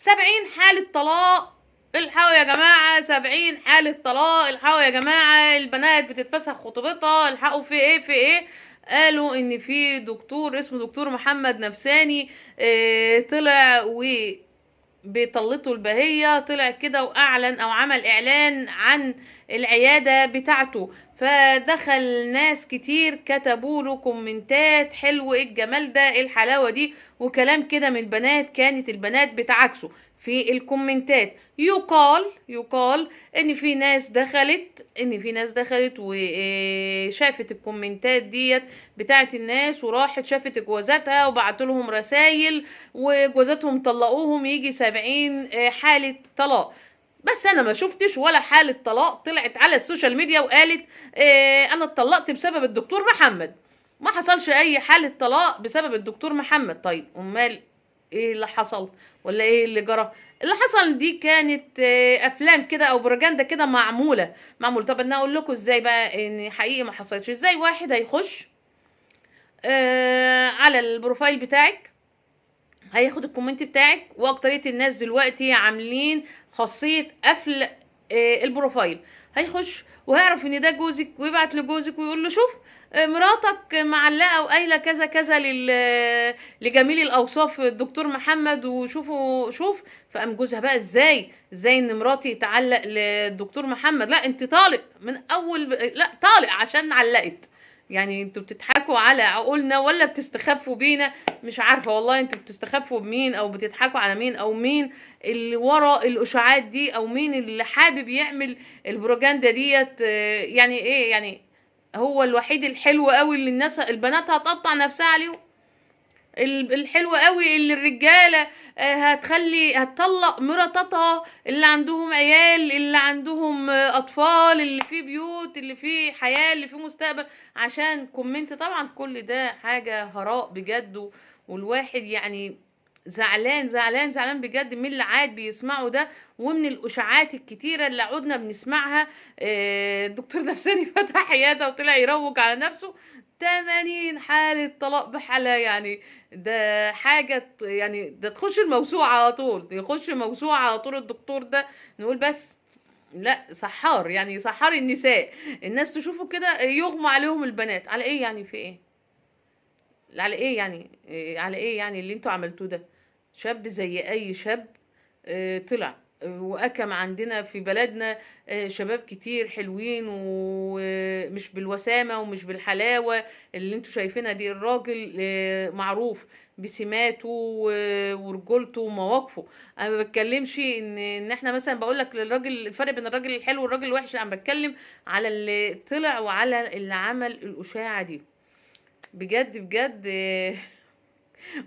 70 حالة طلاق. الحقوا يا جماعة، 70 حالة طلاق. الحقوا يا جماعة، البنات بتتفسخ خطوبتها. الحقوا، في ايه في ايه؟ قالوا ان في دكتور اسمه دكتور محمد نفساني طلع بطلته البهية، طلع كده واعلن او عمل اعلان عن العيادة بتاعته. فدخل ناس كتير كتبوا له كومنتات: حلو، ايه الجمال ده، ايه الحلاوة دي، وكلام كده من البنات. كانت البنات بتعكسه في الكومنتات. يقال ان في ناس دخلت وشافت الكومنتات ديت بتاعت الناس، وراحت شافت جوازاتها وبعتوا لهم رسايل، وجوازاتهم طلقوهم يجي 70 حالة طلاق. بس انا ما شفتش ولا حالة طلاق طلعت على السوشيال ميديا وقالت انا اتطلقت بسبب الدكتور محمد. ما حصلش اي حالة طلاق بسبب الدكتور محمد. طيب امال ايه اللي حصل، ولا ايه اللي جرى؟ اللي حصل دي كانت افلام كده او بروجندا كده معمول. طب انا اقول لكم ازاي بقى ان حقيقي ما حصلش. ازاي واحد هيخش على البروفايل بتاعك، هياخد الكومنت بتاعك، واكترية الناس دلوقتي عاملين خاصية قفل البروفايل. هيخش وهيعرف ان ده جوزك، ويبعت لجوزك ويقول له: شوف مراتك معلقه وقايله كذا كذا لجميل الاوصاف الدكتور محمد، وشوفوا شوف. فقام جوزها بقى: ازاي ان مراتي تعلق للدكتور محمد؟ لا انت طالق من اول لا طالق عشان علقت. يعني انتوا بتضحكوا على عقولنا ولا بتستخفوا بينا؟ مش عارفه والله انتوا بتستخفوا بمين او بتضحكوا على مين، او مين اللي ورا الاشاعات دي، او مين اللي حابب يعمل البروجندا ديت. يعني ايه يعني؟ هو الوحيد الحلو قوي اللي الناس البنات هتقطع نفسها عليه؟ الحلو قوي اللي الرجاله هتطلق مراتاتها اللي عندهم عيال، اللي عندهم اطفال، اللي في بيوت، اللي في حياه، اللي في مستقبل، عشان كومنت؟ طبعا كل ده حاجه هراء بجد. والواحد يعني زعلان بجد من اللي عاد بيسمعه ده، ومن الاشاعات الكتيره اللي عدنا بنسمعها. الدكتور نفساني فتح عياده وطلع يروج على نفسه. 80 حالة طلاق بحالها يعني. ده حاجة يعني، ده تخش الموسوعة على طول، يخش موسوعة على طول الدكتور ده. نقول بس لا، سحار يعني، سحار النساء. الناس تشوفه كده يغمى عليهم البنات. على ايه يعني؟ في ايه؟ على ايه يعني؟ على ايه يعني اللي انتوا عملتوه ده؟ شاب زي اي شاب طلع وأكم عندنا في بلدنا شباب كتير حلوين، ومش بالوسامة ومش بالحلاوة اللي انتوا شايفينها دي. الراجل معروف بسماته ورجولته ومواقفه. انا ما بتكلمش ان احنا مثلا بقول لك للراجل الفرق بين الراجل الحلو والراجل الوحش. انا بتكلم على اللي طلع وعلى اللي عمل الاشاعة دي. بجد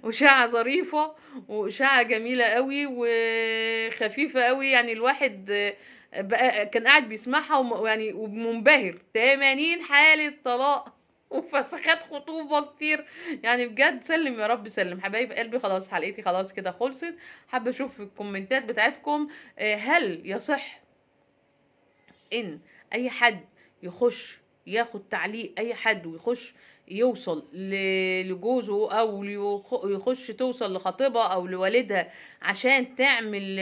وإشاعة ظريفة وإشاعة جميلة قوي وخفيفة قوي. يعني الواحد بقى كان قاعد بيسمعها يعني ومنبهر. 80 حالة طلاق وفسخات خطوبة كتير. يعني بجد سلم يا رب سلم. حبايب قلبي، خلاص حلقتي خلاص كده خلصت. حابة اشوف الكومنتات بتاعتكم. هل يصح ان اي حد يخش ياخد تعليق اي حد ويخش يوصل لجوزه، او يخش توصل لخطيبها او لوالدها عشان تعمل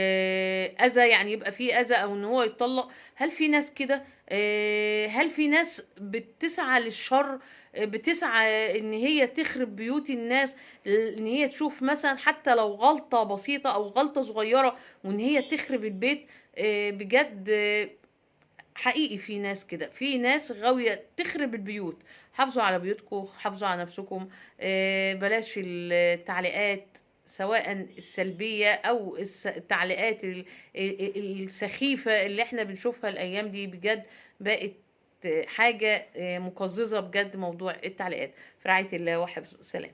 اذى، يعني يبقى فيه اذى او ان هو يتطلق؟ هل في ناس كده؟ هل في ناس بتسعى للشر، بتسعى ان هي تخرب بيوت الناس، ان هي تشوف مثلا حتى لو غلطة بسيطة او غلطة صغيرة وان هي تخرب البيت؟ بجد حقيقي في ناس كده، في ناس غاوية تخرب البيوت. حافظوا على بيوتكم، حافظوا على نفسكم. بلاش التعليقات سواء السلبية او التعليقات السخيفة اللي احنا بنشوفها الايام دي. بجد بقت حاجة مقززة بجد موضوع التعليقات. في رعاية الله وحفظه. سلام.